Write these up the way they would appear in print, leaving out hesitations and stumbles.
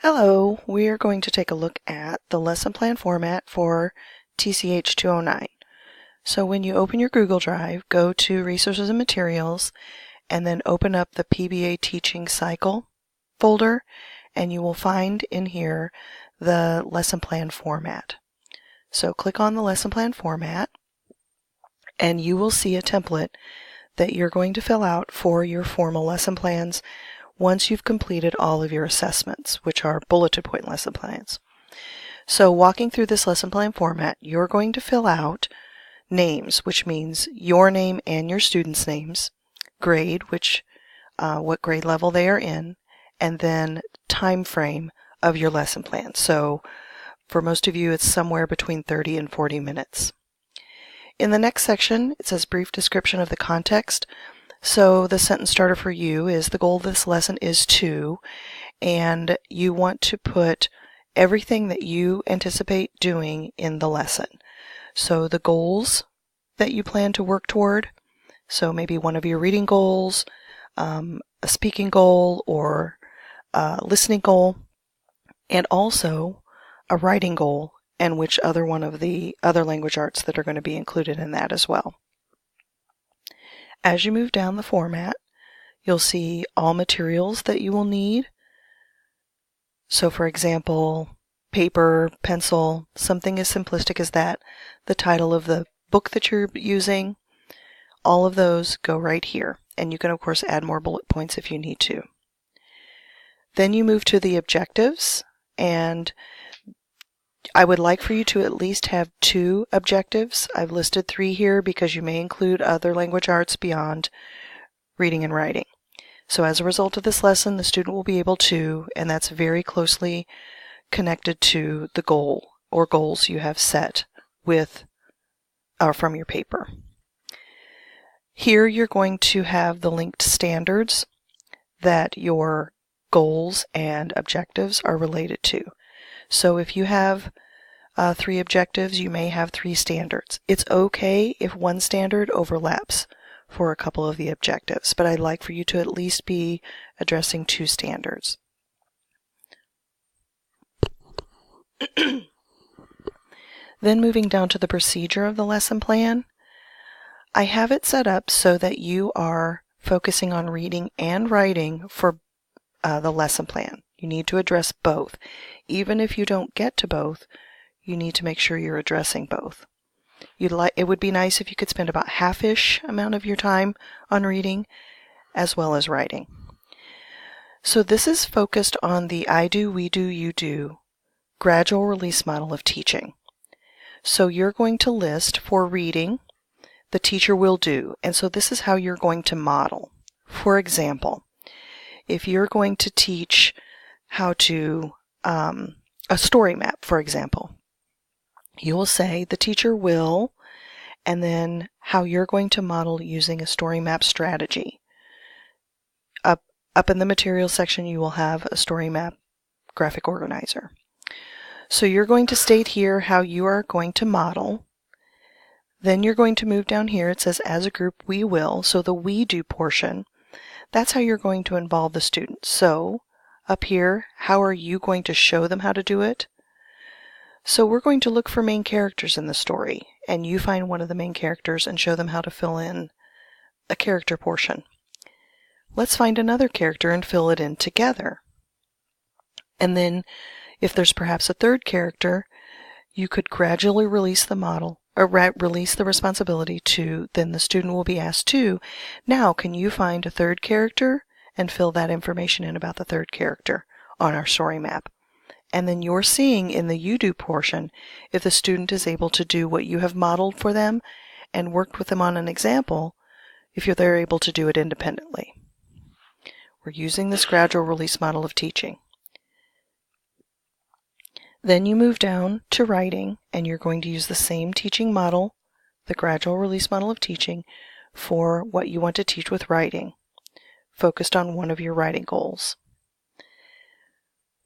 Hello, we are going to take a look at the lesson plan format for TCH 209. So when you open your Google Drive, go to Resources and Materials, and then open up the PBA Teaching Cycle folder, and you will find in here the lesson plan format. So click on the lesson plan format, and you will see a template that you're going to fill out for your formal lesson plans once you've completed all of your assessments, which are bulleted point lesson plans. So walking through this lesson plan format, you're going to fill out names, which means your name and your students' names, grade, which what grade level they are in, and then time frame of your lesson plan. So for most of you, it's somewhere between 30 and 40 minutes. In the next section, it says brief description of the context. So the sentence starter for you is the goal of this lesson is to, and you want to put everything that you anticipate doing in the lesson. So the goals that you plan to work toward, so maybe one of your reading goals, a speaking goal, or a listening goal, and also a writing goal, and which other one of the other language arts that are going to be included in that as well. As you move down the format, you'll see all materials that you will need. So for example, paper, pencil, something as simplistic as that, the title of the book that you're using, all of those go right here. And you can of course add more bullet points if you need to. Then you move to the objectives, and I would like for you to at least have 2 objectives. I've listed 3 here because you may include other language arts beyond reading and writing. So as a result of this lesson, the student will be able to, and that's very closely connected to the goal or goals you have set with from your paper. Here you're going to have the linked standards that your goals and objectives are related to. So if you have 3 objectives, you may have 3 standards. It's okay if one standard overlaps for a couple of the objectives, but I'd like for you to at least be addressing 2 standards. Then moving down to the procedure of the lesson plan, I have it set up so that you are focusing on reading and writing for the lesson plan. You need to address both. Even if you don't get to both, you need to make sure you're addressing both. It would be nice if you could spend about half-ish amount of your time on reading as well as writing. So this is focused on the I do, we do, you do gradual release model of teaching. So you're going to list for reading, the teacher will do, and so this is how you're going to model. For example, if you're going to teach how to, a story map, for example, you will say the teacher will, and then how you're going to model using a story map strategy. Up in the materials section, you will have a story map graphic organizer. So you're going to state here how you are going to model. Then you're going to move down here. It says as a group we will, so the we do portion, that's how you're going to involve the students. So up here, how are you going to show them how to do it? So we're going to look for main characters in the story, and you find one of the main characters and show them how to fill in a character portion. Let's find another character and fill it in together. And then if there's perhaps a third character, you could gradually release the model, or release the responsibility to, then the student will be asked to, now can you find a third character and fill that information in about the third character on our story map. And then you're seeing in the you do portion if the student is able to do what you have modeled for them and worked with them on an example, if they're able to do it independently. We're using this gradual release model of teaching. Then you move down to writing, and you're going to use the same teaching model, the gradual release model of teaching, for what you want to teach with writing, focused on one of your writing goals.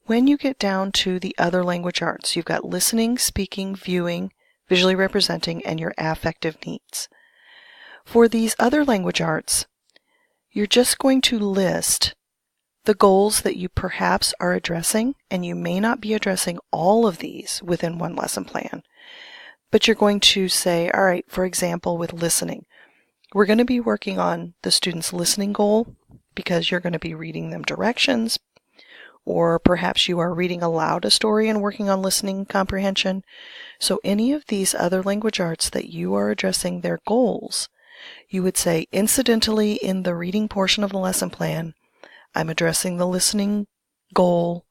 When you get down to the other language arts, you've got listening, speaking, viewing, visually representing, and your affective needs. For these other language arts, you're just going to list the goals that you perhaps are addressing, and you may not be addressing all of these within one lesson plan, but you're going to say, all right, for example, with listening, we're going to be working on the student's listening goal because you're going to be reading them directions, or perhaps you are reading aloud a story and working on listening comprehension. So any of these other language arts that you are addressing their goals, you would say, incidentally, in the reading portion of the lesson plan, I'm addressing the listening goal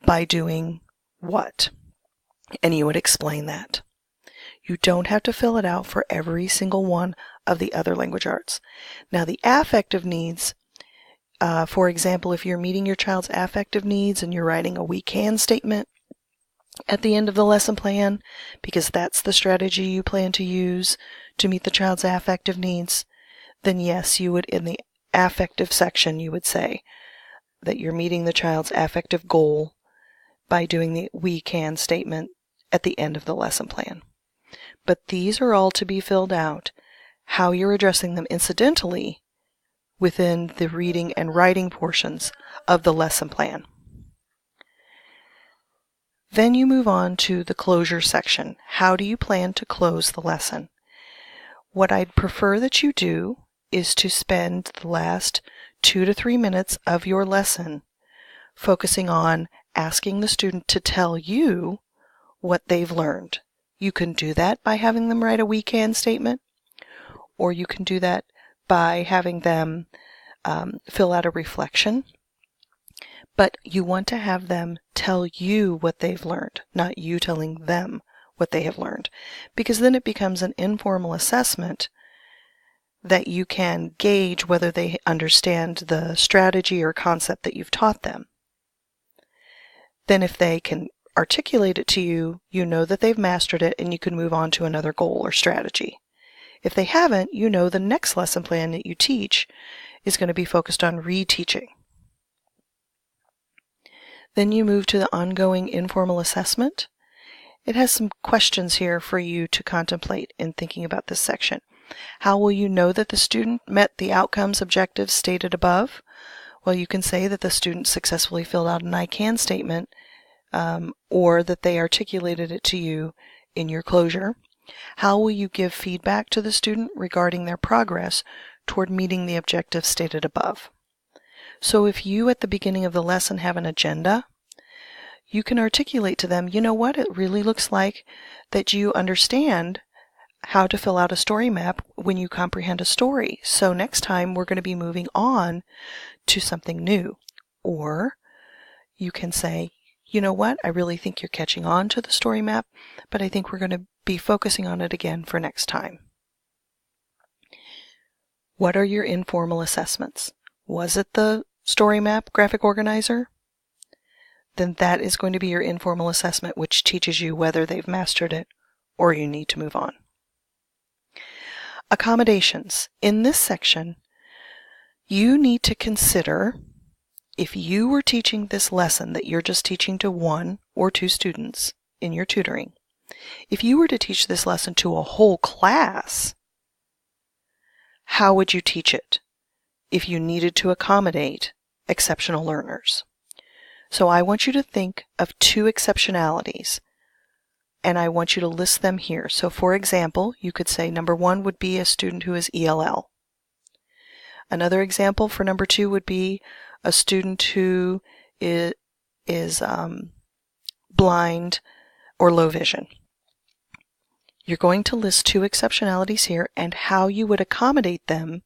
by doing what? And you would explain that. You don't have to fill it out for every single one of the other language arts. Now, the affective needs, for example, if you're meeting your child's affective needs and you're writing a we can statement at the end of the lesson plan, because that's the strategy you plan to use to meet the child's affective needs, then yes, you would, in the affective section, you would say that you're meeting the child's affective goal by doing the we can statement at the end of the lesson plan. But these are all to be filled out, how you're addressing them incidentally within the reading and writing portions of the lesson plan. Then you move on to the closure section. How do you plan to close the lesson? What I'd prefer that you do is to spend the last 2 to 3 minutes of your lesson focusing on asking the student to tell you what they've learned. You can do that by having them write a we can statement, or you can do that by having them fill out a reflection. But you want to have them tell you what they've learned, not you telling them what they have learned, because then it becomes an informal assessment that you can gauge whether they understand the strategy or concept that you've taught them. Then if they can articulate it to you, you know that they've mastered it and you can move on to another goal or strategy. If they haven't, you know the next lesson plan that you teach is going to be focused on reteaching. Then you move to the ongoing informal assessment. It has some questions here for you to contemplate in thinking about this section. How will you know that the student met the outcomes objectives stated above? Well, you can say that the student successfully filled out an I can statement, or that they articulated it to you in your closure. How will you give feedback to the student regarding their progress toward meeting the objectives stated above? So if you at the beginning of the lesson have an agenda, you can articulate to them, you know what, it really looks like that you understand how to fill out a story map when you comprehend a story. So next time we're going to be moving on to something new. Or you can say, you know what, I really think you're catching on to the story map, but I think we're going to be focusing on it again for next time. What are your informal assessments? Was it the story map graphic organizer? Then that is going to be your informal assessment, which teaches you whether they've mastered it or you need to move on. Accommodations. In this section, you need to consider, if you were teaching this lesson that you're just teaching to 1 or 2 students in your tutoring, if you were to teach this lesson to a whole class, how would you teach it if you needed to accommodate exceptional learners? So I want you to think of 2 exceptionalities, and I want you to list them here. So for example, you could say number 1 would be a student who is ELL. Another example for number 2 would be a student who is blind or low vision. You're going to list 2 exceptionalities here and how you would accommodate them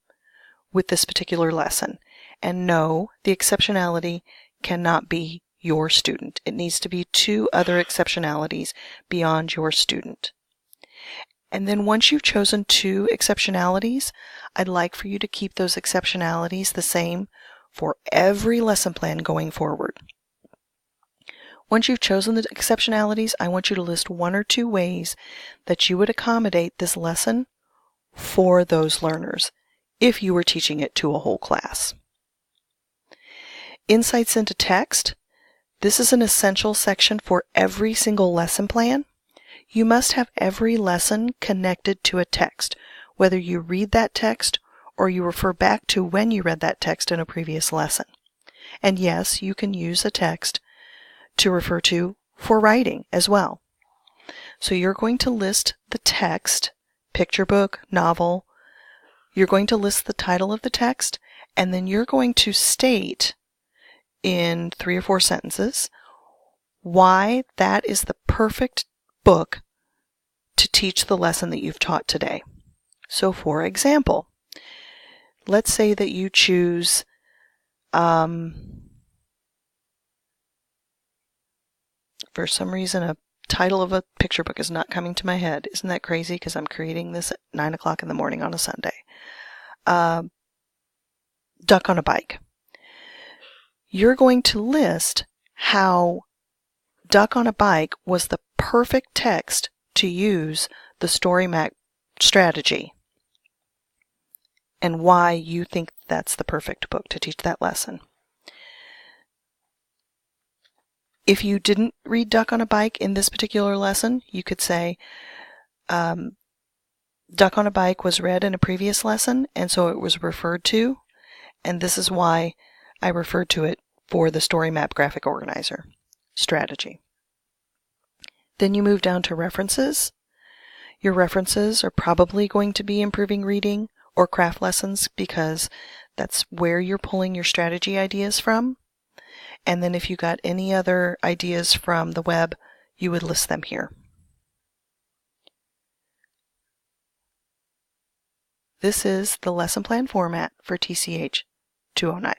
with this particular lesson. And no, the exceptionality cannot be your student. It needs to be 2 other exceptionalities beyond your student. And then once you've chosen 2 exceptionalities, I'd like for you to keep those exceptionalities the same for every lesson plan going forward. Once you've chosen the exceptionalities, I want you to list 1 or 2 ways that you would accommodate this lesson for those learners if you were teaching it to a whole class. Insights into text. This is an essential section for every single lesson plan. You must have every lesson connected to a text, whether you read that text or you refer back to when you read that text in a previous lesson. And yes, you can use a text to refer to for writing as well. So you're going to list the text, picture book, novel. You're going to list the title of the text, and then you're going to state in 3 or 4 sentences why that is the perfect book to teach the lesson that you've taught today. So for example, let's say that you choose for some reason a title of a picture book is not coming to my head. Isn't that crazy? Because I'm creating this at 9 o'clock in the morning on a Sunday. Duck on a Bike. You're going to list how Duck on a Bike was the perfect text to use the story map strategy and why you think that's the perfect book to teach that lesson. If you didn't read Duck on a Bike in this particular lesson, you could say, Duck on a Bike was read in a previous lesson, and so it was referred to, and this is why I referred to it for the Story Map Graphic Organizer strategy. Then you move down to references. Your references are probably going to be improving reading or craft lessons because that's where you're pulling your strategy ideas from. And then if you got any other ideas from the web, you would list them here. This is the lesson plan format for TCH 209.